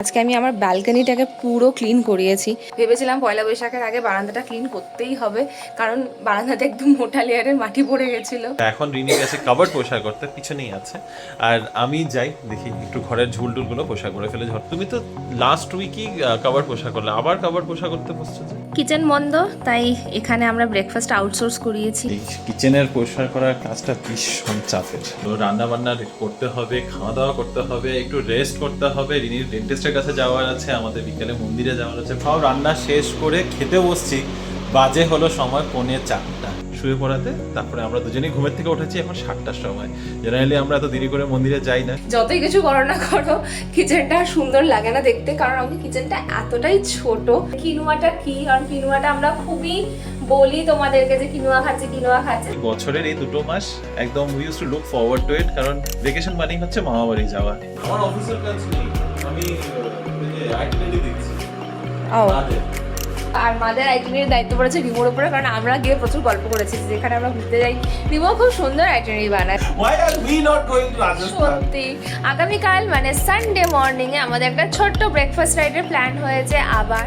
আজকে আমি আমার ব্যালকনিটাকে পুরো ক্লিন করিয়েছি। ভেবেছিলাম পয়লা বৈশাখের আগে বারান্দাটা ক্লিন করতেই হবে, কারণ বারান্দাতে একদম মোটা লেয়ারের মাটি পড়ে গেছিল। এখন রিনি গেছে কাভার্ড পরিষ্কার করতে, পিছনেই আছে। আর আমি যাই দেখি একটু ঘরের ঝুলটুলগুলো পরিষ্কার করে ফেলে। তুমি তো লাস্ট উইকই কাভার্ড পরিষ্কার করলে, আবার কাভার্ড পরিষ্কার করতে বসছো যে? কিচেন বন্ধ, তাই এখানে আমরা ব্রেকফাস্ট আউটসোর্স করিয়েছি। এই কিচেনের পরিষ্কার করার কাজটা ভীষণ চাপের। রান্না বান্না করতে হবে, খাওয়া দাওয়া করতে হবে, একটু রেস্ট করতে হবে, রিনির ডেন্টিস্টের কাছে যাওয়ার আছে, আমাদের বিকেলে মন্দিরে যাওয়ার আছে। খাও রান্না শেষ করে খেতে বসছি, বাজে হলো সময় 4:45। শুয়ে পড়াতে তারপরে আমরা দুজনেই ঘুমের থেকে উঠেছি এখন 7টার সময়। জেনারেলি আমরা এত দেরি করে মন্দিরে যাই না। যতই কিছু করো না করো, কিচেনটা সুন্দর লাগে না দেখতে, কারণ আমাদের কিচেনটা এতটাই ছোট। কিনুয়াটা কি, কারণ কিনুয়াটা আমরা খুবই বলি তোমাদেরকে যে কিনুয়া খাচ্ছে। বছরের এই 2 মাস একদম we use to look forward to it, কারণ ভেকেশন মানেই হচ্ছে মামা বাড়ি যাওয়া। আমার অফিসের কাজ নেই, আমি আইটিএনডি দিচ্ছি। আর মাদের আইটিনারির দায়িত্ব পড়েছে রিমোর উপরে, কারণ আমরা গিয়ে প্রচুর গল্প করেছি যেখানে আমরা ঘুরতে যাই রিমো খুব সুন্দর আইটিনারি বানায়। Why are we not going to Rajasthan? সত্যি আগামীকাল মানে সানডে মর্নিং এ আমাদের একটা ছোট্ট ব্রেকফাস্ট রাইডের প্ল্যান হয়েছে আবার।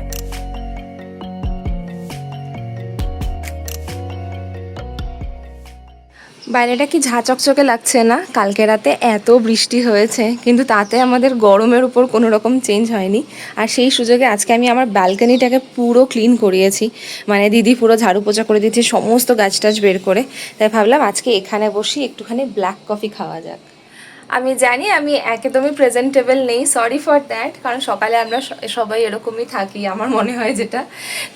বাইরেটা কি ঝাঁ চকচকে লাগছে না? কালকে রাতে এত বৃষ্টি হয়েছে, কিন্তু তাতে আমাদের গরমের উপর কোনো রকম চেঞ্জ হয়নি। আর সেই সুযোগে আজকে আমি আমার ব্যালকনিটাকে পুরো ক্লিন করিয়েছি, মানে দিদি পুরো ঝাড়ু পোছা করে দিয়েছে সমস্ত গাছ টাছ বের করে। তাই ভাবলাম আজকে এখানে বসি একটুখানি ব্ল্যাক কফি খাওয়া যাক। আমি জানি আমি একদমই প্রেজেন্টেবল নেই, সরি ফর দ্যাট, কারণ সকালে আমরা সবাই এরকমই থাকি আমার মনে হয় যেটা।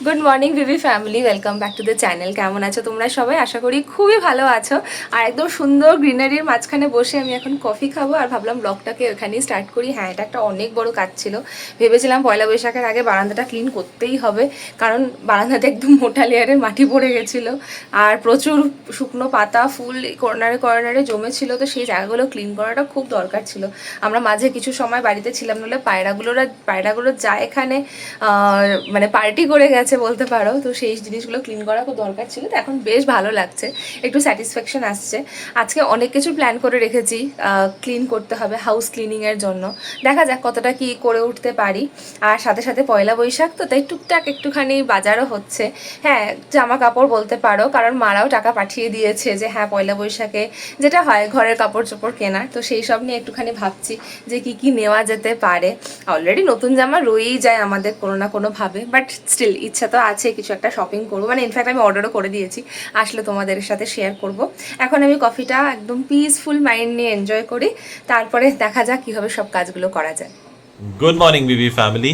গুড মর্নিং ভিভি family, welcome back to the channel. কেমন আছো তোমরা সবাই? আশা করি খুবই ভালো আছো। আর একদম সুন্দর গ্রিনারির মাঝখানে বসে আমি এখন কফি খাবো, আর ভাবলাম ব্লগটাকে ওখানেই স্টার্ট করি। হ্যাঁ, এটা একটা অনেক বড় কাজ ছিল। ভেবেছিলাম পয়লা বৈশাখের আগে বারান্দাটা ক্লিন করতেই হবে, কারণ বারান্দাতে একদম মোটা লেয়ারের মাটি পড়ে গেছিলো, আর প্রচুর শুকনো পাতা ফুল কর্নারে কর্নারে জমেছিল। তো সেই জায়গাগুলো ক্লিন করাটা খুব দরকার ছিল। আমরা মাঝে কিছু সময় বাড়িতে ছিলাম, নাহলে পায়রাগুলো যা এখানে মানে পার্টি করে গেছে বলতে পারো। তো সেই জিনিসগুলো ক্লিন করা খুব দরকার ছিল। তো এখন বেশ ভালো লাগছে, একটু স্যাটিসফ্যাকশন আসছে। আজকে অনেক কিছু প্ল্যান করে রেখেছি, ক্লিন করতে হবে হাউস ক্লিনিংয়ের জন্য। দেখা যাক কতটা কি করে উঠতে পারি। আর সাথে সাথে পয়লা বৈশাখ তো, তাই টুকটাক একটুখানি বাজারও হচ্ছে। হ্যাঁ, জামা কাপড় বলতে পারো, কারণ মারাও টাকা পাঠিয়ে দিয়েছে যে হ্যাঁ পয়লা বৈশাখে যেটা হয় ঘরের কাপড় চোপড় কেনার, তো সেই সব নিয়ে একটুখানি ভাবছি যে কি কি নেওয়া যেতে পারে। অলরেডি নতুন জামা রয়েই যায় আমাদের কোনো না কোনোভাবে, বাট স্টিল ইচ্ছা তো আছে কিছু একটা শপিং করবো। মানে ইনফ্যাক্ট আমি অর্ডারও করে দিয়েছি, আসলে তোমাদের সাথে শেয়ার করব। এখন আমি কফিটা একদম পিসফুল মাইন্ড নিয়ে এনজয় করি, তারপরে দেখা যাক কীভাবে সব কাজগুলো করা যায়। গুড মর্নিং বিবি ফ্যামিলি।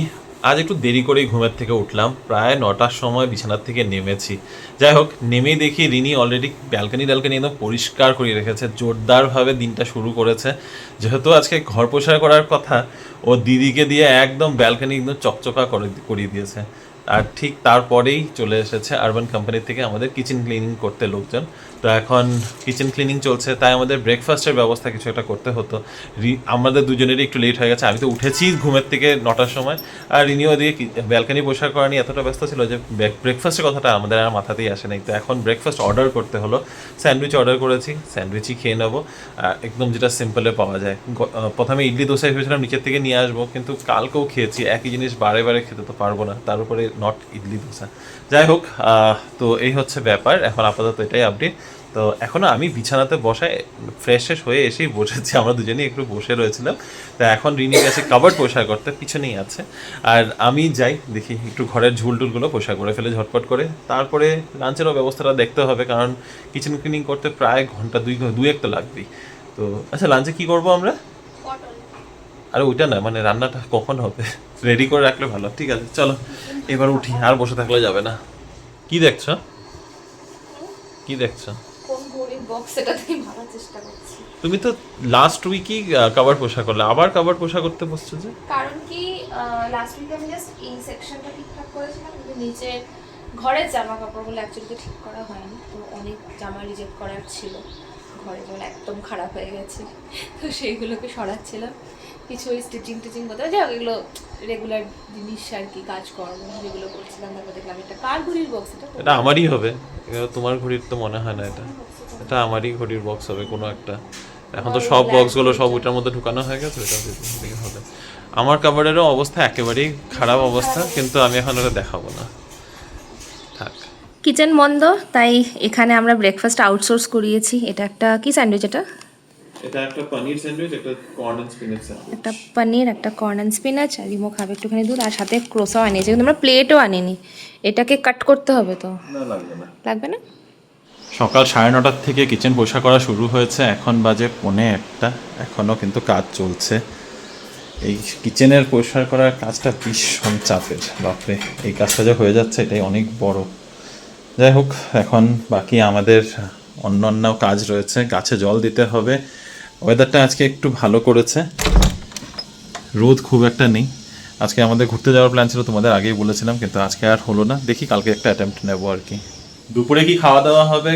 আজ একটু দেরি করেই ঘুমের থেকে উঠলাম, প্রায় 9টার সময় বিছানার থেকে নেমেছি। যাই হোক, নেমেই দেখি রিনি অলরেডি ব্যালকনি একদম পরিষ্কার করে রেখেছে, জোরদারভাবে দিনটা শুরু করেছে। যেহেতু আজকে ঘর পরিষ্কার করার কথা, ও দিদিকে দিয়ে একদম ব্যালকনি একদম চকচকা করিয়ে দিয়েছে। আর ঠিক তারপরেই চলে এসেছে আরবান কোম্পানি থেকে আমাদের কিচেন ক্লিনিং করতে লোকজন। তো এখন কিচেন ক্লিনিং চলছে, তাই আমাদের ব্রেকফাস্টের ব্যবস্থা কিছু একটা করতে হতো। আমাদের দুজনেরই একটু লেট হয়ে গেছে। আমি তো উঠেছি ঘুমের থেকে 9টার সময়, আর রিনিও দিকে ব্যালকনি পরিষ্কার করা নিয়ে এতটা ব্যস্ত ছিল যে ব্রেকফাস্টের কথাটা আমাদের আর মাথাতেই আসে নাই। তো এখন ব্রেকফাস্ট অর্ডার করতে হলো। স্যান্ডউইচ অর্ডার করেছি, স্যান্ডউইচই খেয়ে নেবো, একদম যেটা সিম্পলে পাওয়া যায়। প্রথমে ইডলি দোসাই ভেবেছিলাম নিচের থেকে নিয়ে আসবো, কিন্তু কালকেও খেয়েছি একই জিনিস, বারে বারে খেতে তো পারবো না, তার উপরে নট ইডলি দোসা। যাই হোক, তো এই হচ্ছে ব্যাপার। এখন আপাতত এটাই আপডেট। তো এখনও আমি বিছানাতে বসায় ফ্রেশ হয়ে এসেই বসেছি, আমরা দুজনেই একটু বসে রয়েছিলাম। তো এখন রিনি গেছে কাভার্ড পরিষ্কার করতে, পিছনেই আছে। আর আমি যাই দেখি একটু ঘরের ঝুলটুলগুলো পরিষ্কার করে ফেলে ঝটপট করে। তারপরে লাঞ্চেরও ব্যবস্থাটা দেখতে হবে, কারণ কিচেন ক্লিনিং করতে প্রায় ঘন্টা দুয়েক তো লাগবেই। তো আচ্ছা, লাঞ্চে কী করবো আমরা? আরে ওইটা না, মানে রান্নাটা কখন হবে রেডি করে রাখলে ভালো। ঠিক আছে, চলো এবার উঠি, আর বসে থাকলে যাবে না। কি দেখছো? কি দেখছো? তুমি তো লাস্ট উইকই কভার পোষা করলে, আবার কভার পোষা করতে বসছো যে? কারণ কি লাস্ট উইকে আমি জাস্ট এই সেকশনটা ঠিকঠাক করেছিলাম, কিন্তু নিচে ঘরের জামা কাপড়গুলো অ্যাকচুয়ালি ঠিক করা হয়নি। তো অনেক জামা রিজেক্ট করার ছিল, ঘরে যেমন একদম খারাপ হয়ে গেছে, তো সেইগুলোকে সরাচ্ছিলাম। কিছু ওই স্টিচিং করতে হবে, যাই এগুলো রেগুলার জিনিস আর কি, কাজকর্ম যেগুলো করছিলাম। তারপর দেখলাম একটা কার ঘড়ির বক্স, এটা আমারই হবে। তোমার ঘড়ির তো মনে হয় না, এটা আমারই ঘড়ির বক্স হবে কোনো একটা। এখন তো সব বক্সগুলো সব ওইটার মধ্যে ঢুকানো হয়ে গেছে, ওইটা হবে। আমার কাবারেরও অবস্থা একেবারেই খারাপ অবস্থা, কিন্তু আমি এখন ওটা দেখাবো না, থাক। কিচেন বন্ধ, তাই এখানে আমরা ব্রেকফাস্ট আউটসোর্স করিয়েছি। এটা একটা কি স্যান্ডউইচ? এটা একটা পনির স্যান্ডউইচ, একটা কর্ন এন্ড স্পিনাচ স্যান্ডউইচ। একটা পনির, একটা কর্ন অ্যান্ড স্পিনাচ, আর রিমো খাবে একটুখানি দুধ, আর সাথে ক্রোসাও আনিয়েছি, কিন্তু আমরা প্লেটও আনিনি। এটাকে কাট করতে হবে তো? না, লাগবে না। লাগবে না? সকাল 9:30 থেকে কিচেন পরিষ্কার করা শুরু হয়েছে, এখন বাজে 1:45, এখনও কিন্তু কাজ চলছে। এই কিচেনের পরিষ্কার করার কাজটা ভীষণ চাপের, বাপরে। এই কাজটা যে হয়ে যাচ্ছে এটাই অনেক বড়। যাই হোক, এখন বাকি আমাদের অন্য কাজ রয়েছে। গাছে জল দিতে হবে। ওয়েদারটা আজকে একটু ভালো করেছে, রোদ খুব একটা নেই। আজকে আমাদের ঘুরতে যাওয়ার প্ল্যান ছিল, তোমাদের আগেই বলেছিলাম, কিন্তু আজকে আর হলো না। দেখি কালকে একটা অ্যাটেম্প্ট নেবো আর কি। দুপুরে কি খাওয়া দাওয়া হবে,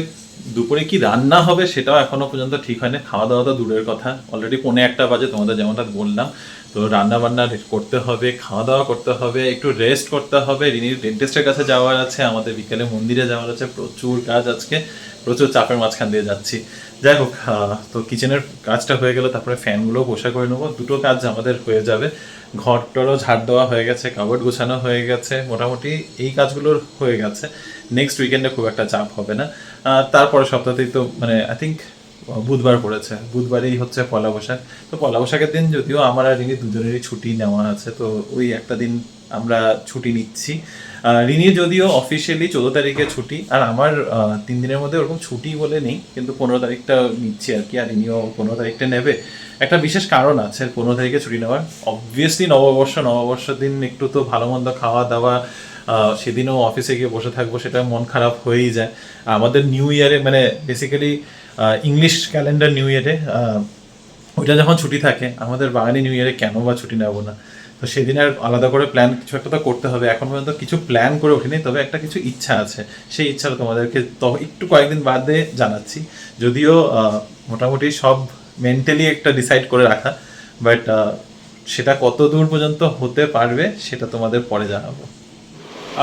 দুপুরে কি রান্না হবে সেটাও এখনো পর্যন্ত ঠিক হয়নি। খাওয়া দাওয়া তো দূরের কথা, অলরেডি 1:45 বাজে, তোমাদের যেমনটা বললাম। তো রান্না বান্না করতে হবে, খাওয়া দাওয়া করতে হবে, একটু রেস্ট করতে হবে। রিনির ডেন্টিস্টের কাছে যাওয়ার আছে, আমাদের বিকেলে মন্দিরে যাওয়ার আছে। প্রচুর কাজ আজকে, প্রচুর চাপের মাঝখান দিয়ে যাচ্ছি। যাই হোক, তো কিচেনের কাজটা হয়ে গেলে তারপরে ফ্যানগুলো পোষা করে নেবো। দুটো কাজ আমাদের হয়ে যাবে। ঘরটারও ঝাড় দেওয়া হয়ে গেছে, কাবার্ড গোছানো হয়ে গেছে, মোটামুটি এই কাজগুলোর হয়ে গেছে। নেক্সট উইকেন্ডে খুব একটা চাপ হবে না। তারপরে সপ্তাহতেই তো মানে আই থিঙ্ক বুধবার পড়েছে, বুধবারেই হচ্ছে পয়লা বৈশাখ। তো পয়লা বৈশাখের দিন যদিও আমার আর রিনি দুজনেরই ছুটি নেওয়া আছে, তো ওই একটা দিন আমরা ছুটি নিচ্ছি। রিনির যদিও অফিসিয়ালি 14 তারিখে ছুটি, আর আমার 3 দিনের মধ্যে ওরকম ছুটি বলে নেই, কিন্তু 15 তারিখটা নিচ্ছি আর কি। আর রিনিও 15 তারিখটা নেবে। একটা বিশেষ কারণ আছে 15 তারিখে ছুটি নেওয়ার। অবভিয়াসলি নববর্ষের দিন একটু তো ভালো মন্দ খাওয়া দাওয়া, সেদিনও অফিসে গিয়ে বসে থাকবো, সেটা মন খারাপ হয়েই যায়। আমাদের নিউ ইয়ারে মানে বেসিক্যালি ইংলিশ ক্যালেন্ডার নিউ ইয়ারে ওইটা যখন ছুটি থাকে, আমাদের বাঙালি নিউ ইয়ারে কেন বা ছুটি নেবো না? তো সেদিন আর আলাদা করে প্ল্যান কিছু একটা তো করতে হবে। এখন পর্যন্ত কিছু প্ল্যান করে ওঠেনি, তবে একটা কিছু ইচ্ছা আছে। সেই ইচ্ছাটা তোমাদেরকে তো একটু কয়েকদিন বাদে জানাচ্ছি। যদিও মোটামুটি সব মেন্টালি একটা ডিসাইড করে রাখা, বাট সেটা কত দূর পর্যন্ত হতে পারবে সেটা তোমাদের পরে জানাবো।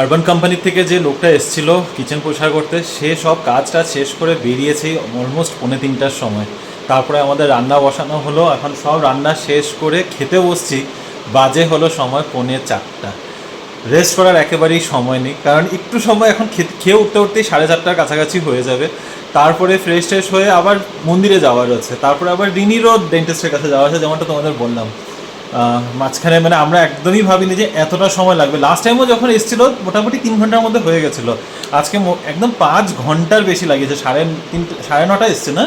আরবান কোম্পানি থেকে যে লোকটা এসেছিল কিচেন পরিষ্কার করতে, সে সব কাজটা শেষ করে বেরিয়েছে অলমোস্ট 2:45টার সময়। তারপরে আমাদের রান্না বসানো হলো, এখন সব রান্না শেষ করে খেতে বসছি, বাজে হলো সময় 3:45। রেস্ট করার একেবারেই সময় নেই, কারণ একটু সময় এখন খেয়ে উঠতে উঠতেই 4:30টার কাছাকাছি হয়ে যাবে। তারপরে ফ্রেশ ট্রেশ হয়ে আবার মন্দিরে যাওয়ার আছে, তারপরে আবার রিনিরও ডেন্টিস্টের কাছে যাওয়া আছে, যেমনটা তোমাদের বললাম। মাঝখানে মানে আমরা একদমই ভাবিনি যে এতটা সময় লাগবে। লাস্ট টাইমও যখন এসেছিল মোটামুটি 3 ঘন্টার মধ্যে হয়ে গেছিলো। আজকে একদম 5 ঘন্টার বেশি লাগিয়েছে। 9:30 এসছে না,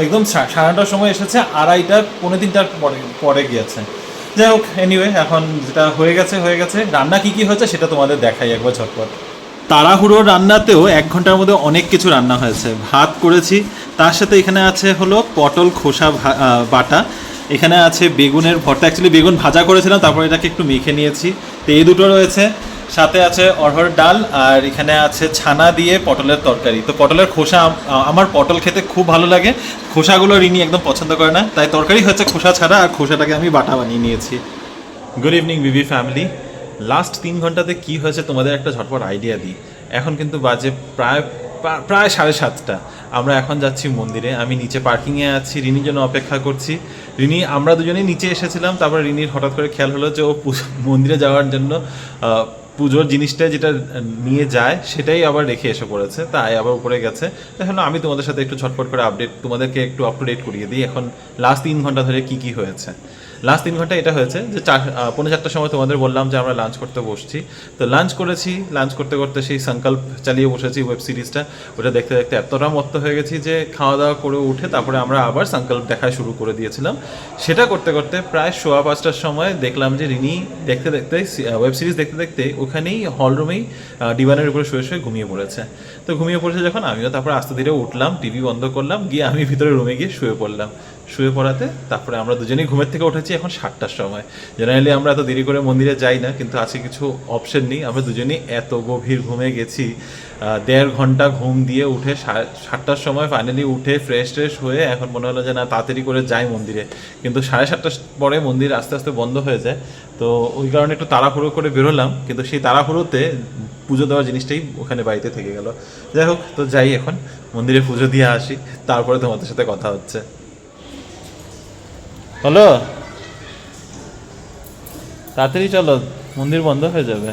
একদম 9:30টার সময় এসেছে, 2:30 3:45 পরে গিয়েছে। যাই হোক, এনিওয়ে, এখন যেটা হয়ে গেছে। রান্না কী হয়েছে সেটা তোমাদের দেখাই একবার ঝটপট। তাড়াহুড়োর রান্নাতেও 1 ঘন্টার মধ্যে অনেক কিছু রান্না হয়েছে। ভাত করেছি, তার সাথে এখানে আছে হলো পটল খোসা বাটা, এখানে আছে বেগুনের ভর্তা। অ্যাকচুয়ালি বেগুন ভাজা করেছিলাম, তারপর এটাকে একটু মেখে নিয়েছি। তো এই দুটো রয়েছে, সাথে আছে অরহর ডাল, আর এখানে আছে ছানা দিয়ে পটলের তরকারি। তো পটলের খোসা, আমার পটল খেতে খুব ভালো লাগে, খোসাগুলো রিনি একদম পছন্দ করে না, তাই তরকারি হচ্ছে খোসা ছাড়া, আর খোসাটাকে আমি বাটা বানিয়ে নিয়েছি। গুড ইভিনিং বিবি ফ্যামিলি। লাস্ট 3 ঘন্টাতে কি হয়েছে তোমাদের একটা ঝটপট আইডিয়া দিই। এখন কিন্তু বাজে প্রায় 7:30। আমরা এখন যাচ্ছি মন্দিরে। আমি নিচে পার্কিংয়ে আছি, রিনির জন্য অপেক্ষা করছি। আমরা দুজনেই নিচে এসেছিলাম, তারপর রিনির হঠাৎ করে খেয়াল হলো যে ও মন্দিরে যাওয়ার জন্য পুজোর জিনিসটা যেটা নিয়ে যায় সেটাই আবার রেখে এসে পড়েছে, তাই আবার উপরে গেছে। তাই হলো আমি তোমাদের সাথে একটু ঝটপট করে তোমাদেরকে একটু আপ টু ডেট করিয়ে দিই এখন লাস্ট 3 ঘন্টা ধরে কি হয়েছে। লাস্ট 3 ঘন্টা এটা হয়েছে যে 4:45টার সময় তোমাদের বললাম যে আমরা লাঞ্চ করতে বসছি। তো লাঞ্চ করেছি, লাঞ্চ করতে করতে সেই সংকল্প চালিয়ে বসেছি ওয়েব সিরিজটা। ওটা দেখতে দেখতে এতটা মত্ত হয়ে গেছি যে খাওয়া দাওয়া করে উঠে তারপরে আমরা আবার সংকল্প দেখা শুরু করে দিয়েছিলাম। সেটা করতে করতে প্রায় 5:15টার সময় দেখলাম যে রিনি দেখতে দেখতে ওয়েব সিরিজ দেখতে দেখতে ওখানেই হলরুমেই ডিভানের উপরে শুয়ে শুয়ে ঘুমিয়ে পড়েছে। তো ঘুমিয়ে পড়েছে যখন, আমিও তারপরে আস্তে ধীরে উঠলাম, টিভি বন্ধ করলাম, গিয়ে আমি ভিতরে রুমে গিয়ে শুয়ে পড়লাম। শুয়ে পড়াতে তারপরে আমরা দুজনেই ঘুমের থেকে উঠেছি এখন 7টার সময়। জেনারেলি আমরা এত দেরি করে মন্দিরে যাই না, কিন্তু আজকে কিছু অপশন নেই, আমরা দুজনেই এত গভীর ঘুমে গেছি। 1.5 ঘন্টা ঘুম দিয়ে উঠে 7টার সময় ফাইনালি উঠে ফ্রেশ হয়ে এখন মনে হলো যে না, তাড়াতাড়ি করে যাই মন্দিরে। কিন্তু 7:30টার পরে মন্দির আস্তে আস্তে বন্ধ হয়ে যায়, তো ওই কারণে একটু তাড়াহুড়ো করে বেরোলাম, কিন্তু সেই তাড়াহুড়োতে পুজো দেওয়ার জিনিসটাই ওখানে বাড়িতে থেকে গেল। যাই হোক, তো যাই এখন মন্দিরে পুজো দিয়ে আসি, তারপরে তোমাদের সাথে কথা হচ্ছে। হলো তাড়াতাড়ি চলো, মন্দির বন্ধ হয়ে যাবে।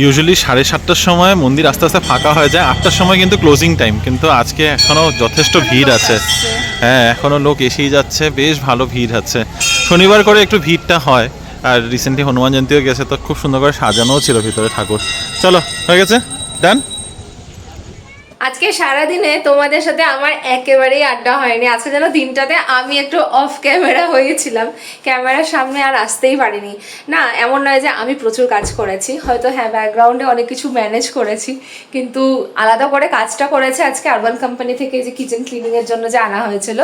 ইউজুয়ালি 7:30টার সময় মন্দির আস্তে আস্তে ফাঁকা হয়ে যায়, 8টার সময় কিন্তু ক্লোজিং টাইম, কিন্তু আজকে এখনও যথেষ্ট ভিড় আছে। হ্যাঁ, এখনও লোক এসেই যাচ্ছে, বেশ ভালো ভিড় আছে। শনিবার করে একটু ভিড়টা হয়, আর রিসেন্টলি হনুমান জয়ন্তীও গেছে, তো খুব সুন্দর করে সাজানোও ছিল ভিতরে ঠাকুর। চলো, হয়ে গেছে, ডান। আজকে সারাদিনে তোমাদের সাথে আমার একেবারেই আড্ডা হয়নি। আজকে যেন দিনটাতে আমি একটু অফ ক্যামেরা হয়েছিলাম, ক্যামেরার সামনে আর আসতেই পারিনি। না, এমন নয় যে আমি প্রচুর কাজ করেছি, হয়তো হ্যাঁ ব্যাকগ্রাউন্ডে অনেক কিছু ম্যানেজ করেছি, কিন্তু আলাদা করে কাজটা করেছে আজকে আরবান কোম্পানি থেকে যে কিচেন ক্লিনিংয়ের জন্য যে আনা হয়েছিল।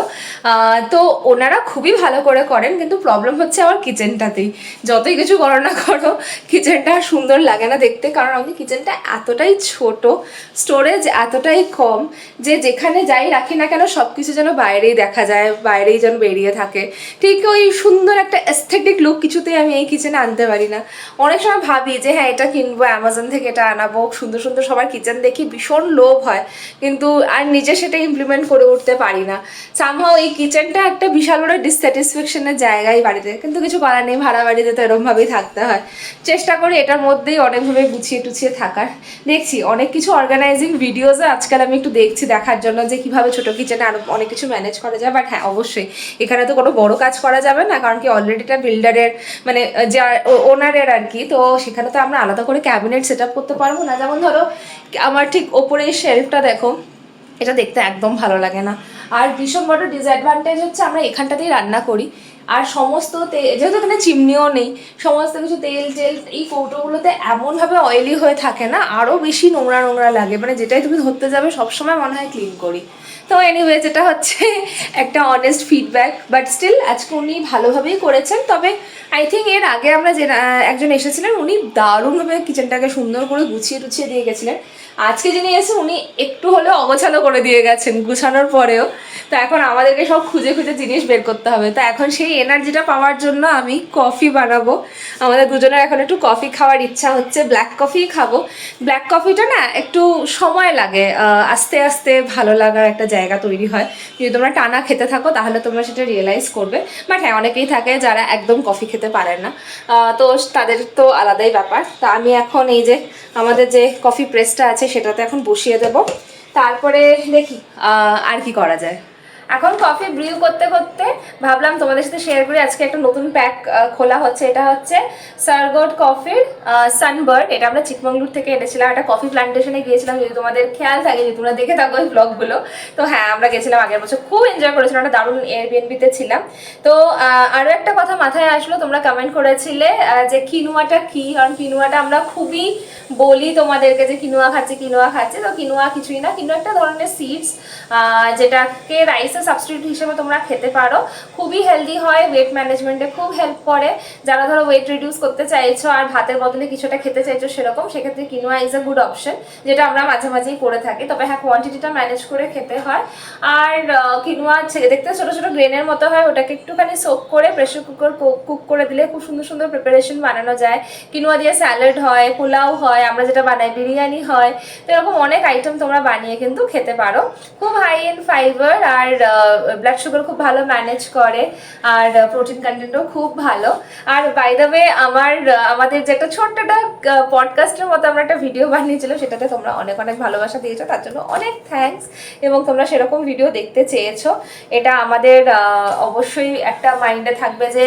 তো ওনারা খুবই ভালো করে করেন, কিন্তু প্রবলেম হচ্ছে আমার কিচেনটাতেই। যতই কিছু করো না করো, কিচেনটা সুন্দর লাগে না দেখতে, কারণ আমাদের কিচেনটা এতটাই ছোট, স্টোরেজ এতটাই কম যে যেখানে যাই রাখি না কেন সব কিছু যেন বাইরেই দেখা যায়, বাইরেই যেন বেরিয়ে থাকে। ঠিক ওই সুন্দর একটা এস্থেটিক লুক কিছুতেই আমি এই কিচেনে আনতে পারি না। অনেক সময় ভাবি যে হ্যাঁ এটা কিনবো, অ্যামাজন থেকে এটা আনাবো, সুন্দর সুন্দর সবার কিচেন দেখি ভীষণ লোভ হয়, কিন্তু আর নিজে সেটা ইমপ্লিমেন্ট করে উঠতে পারি না। সামহাও এই কিচেনটা একটা বিশাল বড় ডিসস্যাটিসফ্যাকশনের জায়গায় বাড়িতে, কিন্তু কিছু করার নেই, ভাড়া বাড়িতে তো এরকমভাবেই থাকতে হয়। চেষ্টা করি এটার মধ্যেই অনেকভাবে গুছিয়ে টুছিয়ে থাকার। দেখছি অনেক কিছু অর্গানাইজিং ভিডিওসে আজকাল আমি একটু দেখছি দেখার জন্য যে কিভাবে ছোট কিচেনে আরো অনেক কিছু ম্যানেজ করা যায়। বাট হ্যাঁ, অবশ্যই এখানে তো কোনো বড় কাজ করা যাবে না, কারণ কি অলরেডি এটা বিল্ডারের মানে যা ওনারের আর কি, তো সেখানে তো আমরা আলাদা করে ক্যাবিনেট সেট আপ করতে পারবো না। যেমন ধরো আমার ঠিক ওপরে এই শেলফটা দেখো, এটা দেখতে একদম ভালো লাগে না। আর ভীষণ বড় ডিসঅ্যাডভান্টেজ হচ্ছে আমরা এখানটাতেই রান্না করি, আর সমস্ত যেহেতু এখানে চিমনিও নেই, সমস্ত কিছু তেল টেল এই কৌটোগুলোতে এমনভাবে অয়েলি হয়ে থাকে না, আরও বেশি নোংরা নোংরা লাগে। মানে যেটাই তুমি ধরতে যাবে সবসময় মনে হয় ক্লিন করি। তো এনিওয়ে, যেটা হচ্ছে একটা অনেস্ট ফিডব্যাক, বাট স্টিল আজকে উনি ভালোভাবেই করেছেন। তবে আই থিঙ্ক এর আগে আমরা যে একজন এসেছিলেন উনি দারুণভাবে কিচেনটাকে সুন্দর করে গুছিয়ে টুছিয়ে দিয়ে গেছিলেন। আজকে যিনি এসে উনি একটু হলেও অগোছালো করে দিয়ে গেছেন গুছানোর পরেও। তো এখন আমাদেরকে সব খুঁজে খুঁজে জিনিস বের করতে হবে। তো এখন সেই এনার্জিটা পাওয়ার জন্য আমি কফি বানাবো। আমাদের দুজনের এখন একটু কফি খাওয়ার ইচ্ছা হচ্ছে, ব্ল্যাক কফি খাবো। ব্ল্যাক কফিটা না একটু সময় লাগে, আস্তে আস্তে ভালো লাগার একটা জায়গা তৈরি হয়। যদি তোমরা টানা খেতে থাকো তাহলে তোমরা সেটা রিয়েলাইজ করবে। বাট হ্যাঁ, অনেকেই থাকে যারা একদম কফি খেতে পারে না, তো তাদের তো আলাদাই ব্যাপার। তা আমি এখন এই যে আমাদের যে কফি প্রেসটা আছে সেটাতে এখন বসিয়ে দেব, তারপরে দেখি আর কি করা যায়। এখন কফি ব্রিউ করতে করতে ভাবলাম তোমাদের সাথে শেয়ার করি, আজকে একটা নতুন প্যাক খোলা হচ্ছে। এটা হচ্ছে সারগোড কফির সানবার্ড। এটা আমরা চিকমঙ্গলুর থেকে এনেছিলাম, একটা কফি প্ল্যান্টেশনে গিয়েছিলাম, যদি তোমাদের খেয়াল থাকে, যদি তোমরা দেখে থাকো ওই ব্লগগুলো। তো হ্যাঁ, আমরা গেছিলাম আগের বছর, খুব এনজয় করেছিলাম, একটা দারুণ এয়ারবিএনবিতে ছিলাম। তো আরও একটা কথা মাথায় আসলো, তোমরা কমেন্ট করেছিলে যে কিনুয়াটা কি, কারণ কিনুয়াটা আমরা খুবই বলি তোমাদেরকে যে কিনুয়া খাচ্ছে কিনুয়া খাচ্ছে। তো কিনুয়া কিছুই না, কিনুয়া একটা ধরনের সিডস, যেটাকে রাইসের সাবস্টিটিউট হিসেবে তোমরা খেতে পারো। খুবই হেলদি হয়, ওয়েট ম্যানেজমেন্টে খুব হেল্প করে। যারা ধরো ওয়েট রিডিউস করতে চাইছো আর ভাতের বদলে কিছুটা খেতে চাইছো সেরকম, সেক্ষেত্রে কিনুয়া ইজ আ গুড অপশন, যেটা আমরা মাঝে মাঝেই করে থাকি। তবে হ্যাঁ, কোয়ান্টিটিটা ম্যানেজ করে খেতে হয়। আর কিনুয়া দেখতে ছোটো ছোটো গ্রেনের মতো হয়, ওটাকে একটুখানি সোক করে প্রেশার কুক করে দিলে খুব সুন্দর সুন্দর প্রিপারেশন বানানো যায়। কিনুয়া দিয়ে স্যালাড হয়, পোলাও হয়, আমরা যেটা বানাই বিরিয়ানি হয়। তো এরকম অনেক আইটেম তোমরা বানিয়ে কিন্তু খেতে পারো। খুব হাই ইন ফাইবার, আর ব্লাড সুগার খুব ভালো ম্যানেজ করে, আর প্রোটিন কন্টেন্টও খুব ভালো। আর বাই দ্য ওয়ে, আমাদের যে একটা ছোট্ট একটা পডকাস্টের মতো আমরা একটা ভিডিও বানিয়েছিলাম, সেটাতে তোমরা অনেক অনেক ভালোবাসা দিয়েছো, তার জন্য অনেক থ্যাঙ্কস। এবং তোমরা সেরকম ভিডিও দেখতে চেয়েছো, এটা আমাদের অবশ্যই একটা মাইন্ডে থাকবে যে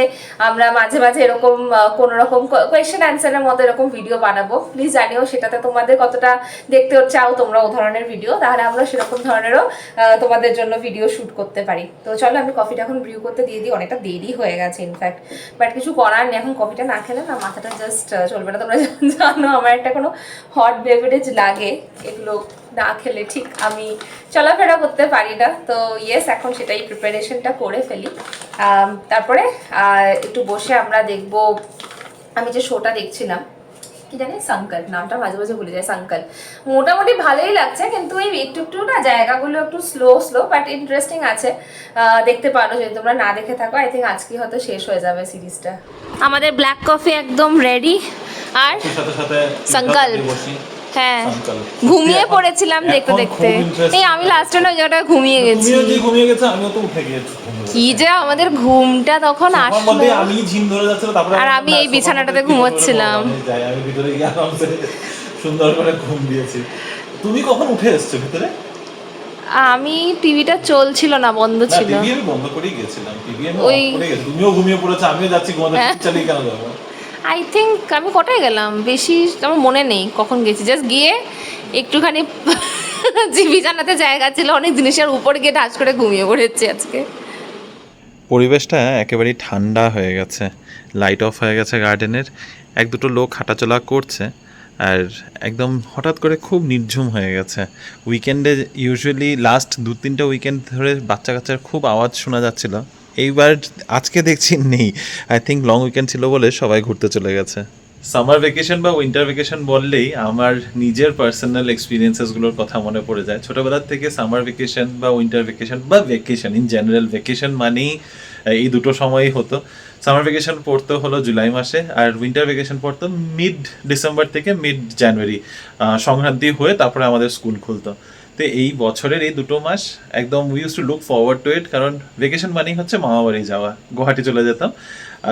আমরা মাঝে মাঝে এরকম কোনো রকম কোয়েশ্চেন অ্যান্সারের মতো এরকম ভিডিও বানাবো। প্লিজ জানিও সেটাতে তোমাদের কতটা দেখতে চাও তোমরা ও ধরনের ভিডিও, তাহলে আমরা সেরকম ধরনেরও তোমাদের জন্য ভিডিও শ্যুট করতে পারি। তো চলো আমি কফিটা এখন ব্রিউ করতে দিয়ে দিই, অনেকটা দেরি হয়ে গেছে ইনফ্যাক্ট, বাট কিছু করার নেই। এখন কফিটা না খেলে না মাথাটা জাস্ট চলবে না। তোমরা জানো আমার একটা কোনো হট বেভারেজ লাগে, এগুলো না খেলে ঠিক আমি চলাফেরা করতে পারি না। তো ইয়েস, এখন সেটাই প্রিপারেশনটা করে ফেলি। তারপরে একটু বসে আমরা দেখবো, আমি যে শোটা দেখছিলাম কি জানি সাঙ্কল, নামটা মাঝে মাঝে ভুলে যায়, সাঙ্কল। মোটামুটি ভালোই লাগছে, কিন্তু এই একটু একটু না জায়গাগুলো একটু স্লো বাট ইন্টারেস্টিং আছে। দেখতে পারো যদি তোমরা না দেখে থাকো। আই থিঙ্ক আজকে হয়তো শেষ হয়ে যাবে সিরিজটা। আমাদের ব্ল্যাক কফি একদম রেডি, আর সাথে সাথে সাঙ্কল হ্যাঁ সাঙ্কাল। ঘুমিয়ে এখন- পড়েছিলাম দেখতে এখন দেখতে। খুব interesting এই আমি লাস্টে না ওই জায়গাটা ঘুমিয়ে গেছি। তুমিও যে ঘুমিয়ে গেছো, আমিও তো উঠে গিয়েছি। কি যে আমাদের ঘুমটা তখন সোফার আসলো। মধ্যে আমি ঝিম ধরে যাচ্ছিল, তারপরে আর আমার আমি না, এই সোফার বিছানাটাতে মধ্যে কি করবো, ঘুমোচ্ছিলাম। আমি যাই, আমি ভিতরে গিয়ে আরামসে সুন্দর করে ঘুম দিয়েছি। তুমি কখন উঠে এসছো ভিতরে? আমি টিভিটা চলছিল না, বন্ধ না, ছিল। টিভি আমি বন্ধ করেই গেছিলাম, টিভি আমি ওই- অফ করে গেছি। তুমিও ঘুমিয়ে পড়েছো, আমিও যাচ্ছি ঘুমাতে, হ্যাঁ। টিভি চালিয়ে কেন যাবো? আই থিঙ্ক আমি কটায় গেলাম, বেশি আমার মনে নেই কখন গেছি। জাস্ট গিয়ে একটুখানি যে বিছানাতে জায়গা ছিল অনেক জিনিসের উপর গিয়ে ঢাস করে ঘুমিয়ে পড়েছি আজকে। পরিবেশটা একেবারেই ঠান্ডা হয়ে গেছে, লাইট অফ হয়ে গেছে গার্ডেনের, এক দুটো লোক হাঁটাচলা করছে, আর একদম হঠাৎ করে খুব নির্ঝুম হয়ে গেছে। উইকেন্ডে ইউজুয়ালি লাস্ট 2-3টা উইকেন্ড ধরে বাচ্চা কাচ্চার খুব আওয়াজ শোনা যাচ্ছিল, এইবার আজকে দেখছি নেই। আই থিঙ্ক লং উইকেন্ড ছিল বলে সবাই ঘুরতে চলে গেছে। সামার ভেকেশন বা উইন্টার ভেকেশন বললেই আমার নিজের পার্সোনাল এক্সপিরিয়েন্সেসগুলোর কথা মনে পড়ে যায়। ছোটোবেলার থেকে সামার ভেকেশন বা উইন্টার ভেকেশন বা ভেকেশন ইন জেনারেল, ভেকেশন মানেই এই দুটো সময়ই হতো। সামার ভেকেশন পড়তো হলো জুলাই মাসে, আর উইন্টার ভেকেশন পড়তো মিড ডিসেম্বর থেকে মিড জানুয়ারি, সংক্রান্তি হয়ে তারপরে আমাদের স্কুল খুলতো। তো এই বছরের এই দুটো মাস একদম we use to look forward to it, কারণ ভেকেশন মানেই হচ্ছে মামাবাড়ি যাওয়া। গুয়াহাটি চলে যেতাম,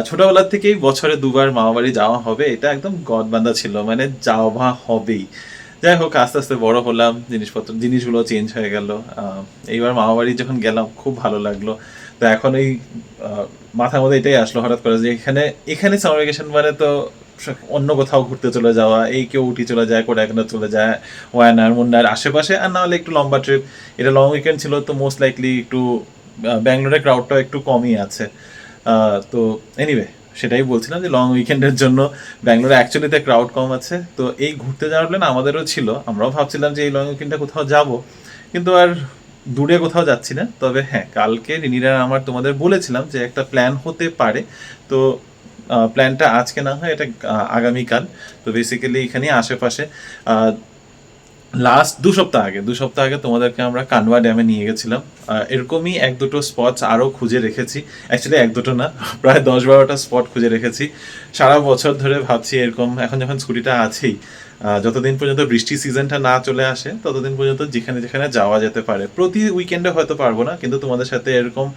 ছোটোবেলার থেকেই বছরে দুবার মামাবাড়ি যাওয়া হবে, এটা একদম গদবান্ধা ছিল, মানে যাওয়া হবেই। যাই হোক, আস্তে আস্তে বড় হলাম, জিনিসগুলো চেঞ্জ হয়ে গেল। এইবার মামাবাড়ি যখন গেলাম খুব ভালো লাগলো। তো এখন এই মাথার মধ্যে এটাই আসলো হঠাৎ করে যে এখানে সামার ভেকেশন মানে তো অন্য কোথাও ঘুরতে চলে যাওয়া, এই কেউ উঠি চলে যায়, কোডাইকানাল চলে যায়, ওয়ানার মুন্নার আশেপাশে, আর না হলে একটু লম্বা ট্রিপ। এটা লং উইকেন্ড ছিল তো মোস্ট লাইকলি একটু ব্যাঙ্গালোরের ক্রাউডটাও একটু কমই আছে। তো এনিওয়ে, সেটাই বলছিলাম যে লং উইকেন্ডের জন্য ব্যাঙ্গালোরে অ্যাকচুয়ালিতে ক্রাউড কম আছে। তো এই ঘুরতে যাওয়ার প্ল্যান আমাদেরও ছিল, আমরাও ভাবছিলাম যে এই লং উইকেন্ডে কোথাও যাব, কিন্তু আর দূরে কোথাও যাচ্ছি না। তবে হ্যাঁ, কালকে রিনিরা আমার তোমাদের বলেছিলাম যে একটা প্ল্যান হতে পারে। তো প্ল্যানটা আজকে না হয় এটা আগামীকাল। তো বেসিক্যালি এখানে আশেপাশে লাস্ট 2 সপ্তাহ আগে তোমাদেরকে আমরা কানওয়া ড্যামে নিয়ে গেছিলাম। এরকমই এক দুটো স্পটস আরও খুঁজে রেখেছি, অ্যাকচুয়ালি এক দুটো না, প্রায় 10-12টা স্পট খুঁজে রেখেছি। সারা বছর ধরে ভাবছি এরকম, এখন যখন ছুটিটা আছেই, যতদিন পর্যন্ত বৃষ্টি সিজনটা না চলে আসে ততদিন পর্যন্ত যেখানে যেখানে যাওয়া যেতে পারে। প্রতি উইকেন্ডে হয়তো পারবো না, কিন্তু তোমাদের সাথে এরকম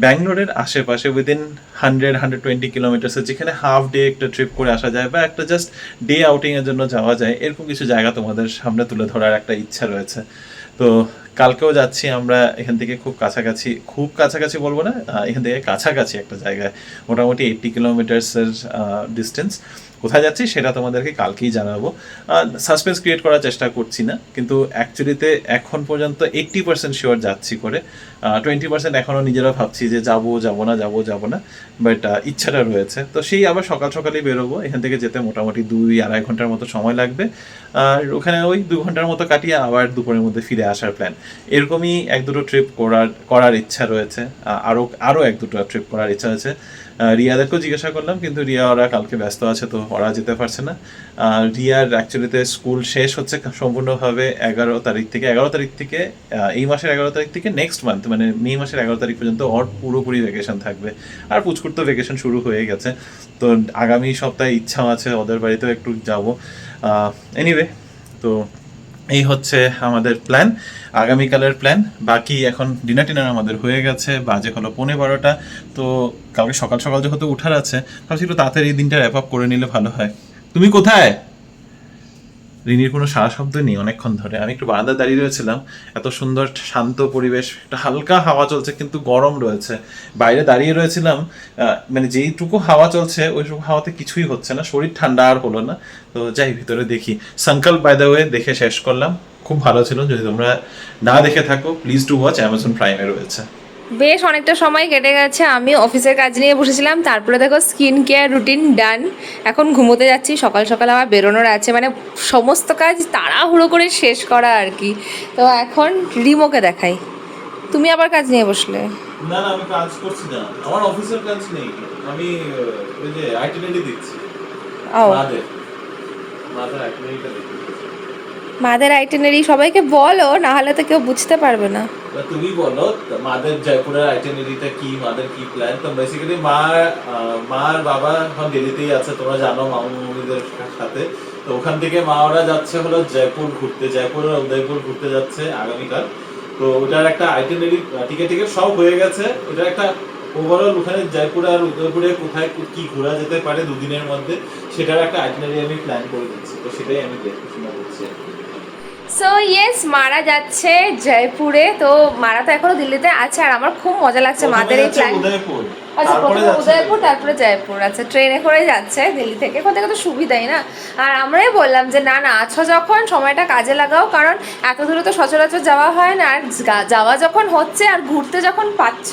ব্যাঙ্গালোরের আশেপাশে উইদিন 100-120 কিলোমিটার্সের যেখানে হাফ ডে একটা ট্রিপ করে আসা যায়, বা একটা জাস্ট ডে আউটিংয়ের জন্য যাওয়া যায়, এরকম কিছু জায়গা তোমাদের সামনে তুলে ধরার একটা ইচ্ছা রয়েছে। তো কালকেও যাচ্ছি আমরা এখান থেকে খুব কাছাকাছি বলবো না, এখান থেকে কাছাকাছি একটা জায়গায়, মোটামুটি 80 কিলোমিটার্সের ডিস্টেন্স। কোথায় যাচ্ছি সেটা তোমাদেরকে কালকেই জানাবো। সাসপেন্স ক্রিয়েট করার চেষ্টা করছি না, কিন্তু অ্যাকচুয়ালিতে এখন পর্যন্ত 80% শিওর যাচ্ছি করে, 20% এখনও নিজেরা ভাবছি যে যাবো না, বাট ইচ্ছাটা রয়েছে। তো সেই আবার সকালেই বেরোবো, এখান থেকে যেতে মোটামুটি 2-2.5 ঘন্টার মতো সময় লাগবে, আর ওখানে ওই 2 ঘন্টার মতো কাটিয়ে আবার দুপুরের মধ্যে ফিরে আসার প্ল্যান। এরকমই এক দুটো ট্রিপ করার ইচ্ছা রয়েছে, আরও এক দুটো ট্রিপ করার ইচ্ছা আছে। রিয়াদেরকেও জিজ্ঞাসা করলাম, কিন্তু ওরা কালকে ব্যস্ত আছে, তো ওরা যেতে পারছে না। রিয়ার অ্যাকচুয়ালিতে স্কুল শেষ হচ্ছে সম্পূর্ণভাবে 11 তারিখ থেকে এই মাসের 11 তারিখ থেকে নেক্সট মান্থ, মানে মে মাসের 11 তারিখ পর্যন্ত ওর পুরোপুরি ভেকেশন থাকবে। আর পুচকুর তো ভেকেশন শুরু হয়ে গেছে, তো আগামী সপ্তাহে ইচ্ছাও আছে ওদের বাড়িতেও একটু যাবো। এনিওয়ে, তো এই হচ্ছে আমাদের প্ল্যান, আগামীকালের প্ল্যান। বাকি এখন ডিনার আমাদের হয়ে গেছে, বাজে হলো 11:15। তো কালকে সকাল যেহেতু উঠার আছে, ভাবছি একটু তাড়াতাড়ি এই দিনটা র্যাপ আপ করে নিলে ভালো হয়। তুমি কোথায়? রিনির কোনো সারা শব্দ নেই অনেকক্ষণ ধরে। আমি একটু বারান্দায় দাঁড়িয়ে রয়েছিলাম, এত সুন্দর শান্ত পরিবেশ, একটা হালকা হাওয়া চলছে কিন্তু গরম রয়েছে। বাইরে দাঁড়িয়ে রয়েছিলাম, মানে যেইটুকু হাওয়া চলছে ওইটুকু হাওয়াতে কিছুই হচ্ছে না, শরীর ঠান্ডা আর হলো না। তো যাই ভিতরে দেখি। সংকল্প বাই দ্য ওয়ে দেখে শেষ করলাম, খুব ভালো ছিল। যদি তোমরা না দেখে থাকো প্লিজ টু ওয়াচ, অ্যামাজন প্রাইমে রয়েছে। বেশ অনেকটা সময় কেটে গেছে, আমি অফিসের কাজ নিয়ে বসেছিলাম, তারপরে দেখো স্কিন কেয়ার রুটিন ডান। এখন ঘুমোতে যাচ্ছি, সকাল আমার বেরোনোর আছে, মানে সমস্ত কাজ তাড়াহুড়ো করে শেষ করা আর কি। তো এখন রিমোকে দেখাই, তুমি আবার কাজ নিয়ে বসলে। না, আমি কাজ করছি না, আমার অফিসের কাজ নেই, আমি ওই যে আইটিনেরি দিচ্ছি। ও, মাদার আইটিনেরিটা দেখি। মাদের আইটেনারি সবাইকে বলো, না হলে তো কেউ বুঝতে পারবে না। তুমি বলো মাদের জয়পুরের আইটিনারিটা কি, মাদের কি প্ল্যান? তো বেসিক্যালি মার বাবা এখন দিল্লিতেই আছে, তোমরা জানো, মামুদের সাথে। তো ওখান থেকে মা ওরা যাচ্ছে হলো জয়পুর ঘুরতে, জয়পুর আর উদয়পুর ঘুরতে যাচ্ছে আগামীকাল। তো ওটার একটা আইটিনারি টিকেট সব হয়ে গেছে। ওটার একটা ওভারঅল ওখানে জয়পুর আর উদয়পুরে কোথায় কি ঘোরা যেতে পারে দুদিনের মধ্যে, সেটার একটা আইটিনারি আমি প্ল্যান করে দিচ্ছি। তো সেটাই আমি দেখাশোনা করছি। সো ইয়েস, মারা যাচ্ছে জয়পুরে। তো মারা তো এখনো দিল্লিতে আছে, আর আমার খুব মজা লাগছে মাদের এই প্ল্যান। উদয়পুর, আচ্ছা, তারপরে প্রথমে যাচ্ছে উদয়পুর তারপরে জয়পুর। আচ্ছা, ট্রেনে করে যাচ্ছে দিল্লি থেকে, ওখান থেকে তো সুবিধাই না। আর আমরাই বললাম যে না না, আছো যখন সময়টা কাজে লাগাও, কারণ এত দূরে তো সচরাচর যাওয়া হয় না। আর যাওয়া যখন হচ্ছে আর ঘুরতে যখন পাচ্ছ,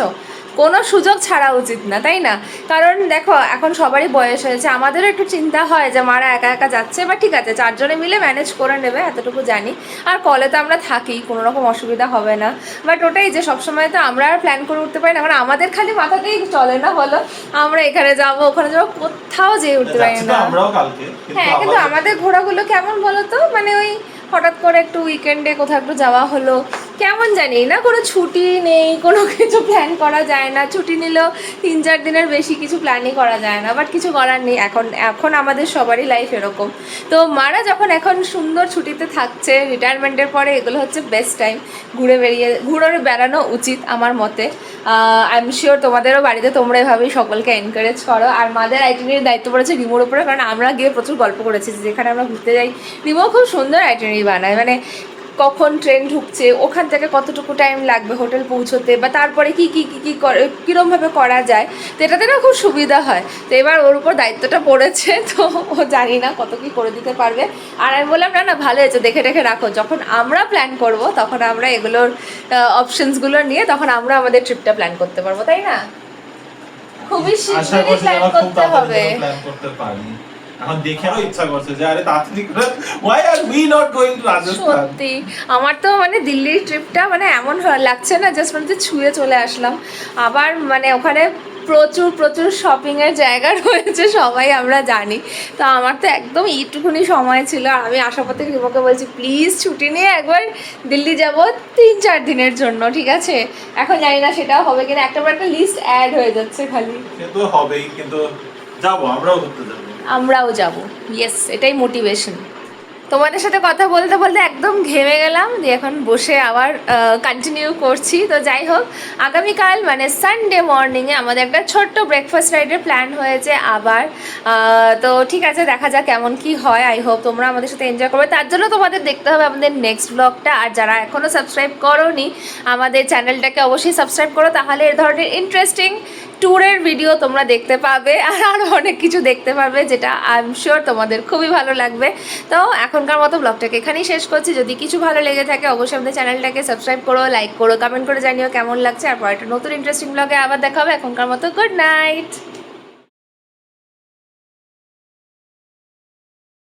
কোনো সুযোগ ছাড়া উচিত না, তাই না? কারণ দেখো এখন সবারই বয়স হয়েছে, আমাদেরও একটু চিন্তা হয় যে মারা একা একা যাচ্ছে, বা ঠিক আছে 4 জনে মিলে ম্যানেজ করে নেবে, এতটুকু জানি। আর কলে তো আমরা থাকি, কোনো রকম অসুবিধা হবে না। বাট ওটাই যে সবসময় তো আমরা আর প্ল্যান করে উঠতে পারি না, মানে আমাদের খালি মাথাতেই চলে না বলো, আমরা এখানে যাবো ওখানে যাবো, কোথাও যেয়ে উঠতে পারি যাচ্ছি তো না। আমরাও কালকে, হ্যাঁ, কিন্তু আমাদের ঘোরাগুলো কেমন বলো তো, মানে ওই হঠাৎ করে একটু উইকেন্ডে কোথাও একটু যাওয়া হলো, কেমন জানি না, কোনো ছুটি নেই, কোনো কিছু প্ল্যান করা যায় না। ছুটি নিলেও 3-4 দিনের বেশি কিছু প্ল্যানই করা যায় না, বাট কিছু করার নেই। এখন আমাদের সবারই লাইফ এরকম। তো মারা যখন এখন সুন্দর ছুটিতে থাকছে, রিটায়ারমেন্টের পরে এগুলো হচ্ছে বেস্ট টাইম, ঘুরে বেড়ানো উচিত আমার মতে। আই এম শিওর তোমাদেরও বাড়িতে তোমরা এভাবেই সকলকে এনকারেজ করো। আর মাদের আইটিনারির দায়িত্ব পড়েছে রিমোর উপরে, কারণ আমরা গিয়ে প্রচুর গল্প করেছি, যেখানে আমরা ঘুরতে যাই রিমো খুব সুন্দর আইটিনারি বানায়, মানে কখন ট্রেন ঢুকছে, ওখান থেকে কতটুকু টাইম লাগবে হোটেল পৌঁছতে, বা তারপরে কী করে কীরমভাবে করা যায়, তো এটাতে না খুব সুবিধা হয়। তো এবার ওর উপর দায়িত্বটা পড়েছে, তো ও জানি না কত কী করে দিতে পারবে। আর আমি বললাম না না, ভালো হয়েছে, দেখে দেখে রাখো, যখন আমরা প্ল্যান করব তখন আমরা এগুলোর অপশনসগুলো নিয়ে তখন আমরা আমাদের ট্রিপটা প্ল্যান করতে পারবো, তাই না? খুবই শীঘ্রই প্ল্যান করতে হবে। প্ল্যান করতে পারি। এখন দেখেও ইচ্ছা করছে যে আরে তাড়াতাড়ি করে, why are we not going to Rajasthan? সত্যি আমার তো মানে দিল্লির ট্রিপটা মানে এমন লাগছে না, জাস্ট মানে ছুঁয়ে চলে আসলাম। আবার মানে ওখানে প্রচুর প্রচুর শপিংয়ের জায়গা রয়েছে, সবাই আমরা জানি। তো আমার তো একদম এইটুকুনি সময় ছিল, আর আমি আশাপথে রিমোকে বলছি প্লিজ ছুটি নিয়ে একবার দিল্লি যাব 3-4 দিনের জন্য, ঠিক আছে? এখন জানি না সেটাও হবে কিনা, একটা লিস্ট অ্যাড হয়ে যাচ্ছে খালি। কিন্তু হবেই, কিন্তু যাবো, আমরাও ঘুরতে যাবো। আমরাও যাব, ইয়েস, এটাই মোটিভেশন। তোমাদের সাথে কথা বলতে বলতে একদম ঘেমে গেলাম, দিয়ে এখন বসে আবার কন্টিনিউ করছি। তো যাই হোক, আগামীকাল মানে সানডে মর্নিংয়ে আমাদের একটা ছোট্ট ব্রেকফাস্ট রাইডের প্ল্যান হয়েছে আবার। তো ঠিক আছে, দেখা যাক কেমন কি হয়। আই হোপ তোমরা আমাদের সাথে এনজয় করবে, তার জন্য তোমাদের দেখতে হবে আমাদের নেক্সট ব্লগটা। আর যারা এখনও সাবস্ক্রাইব করোনি আমাদের চ্যানেলটাকে অবশ্যই সাবস্ক্রাইব করো, তাহলে এর ধরনের ইন্টারেস্টিং ট্যুরের ভিডিও তোমরা দেখতে পাবে, আর আরও অনেক কিছু দেখতে পাবে, যেটা আই এম শিওর তোমাদের খুবই ভালো লাগবে। তো এখনকার মতো ব্লগটাকে এখানেই শেষ করছি। যদি কিছু ভালো লেগে থাকে অবশ্যই আমাদের চ্যানেলটাকে সাবস্ক্রাইব করো, লাইক করো, কমেন্ট করে জানিও কেমন লাগছে। আর পরে একটা নতুন ইন্টারেস্টিং ব্লগে আবার দেখা হবে। এখনকার মতো গুড নাইট।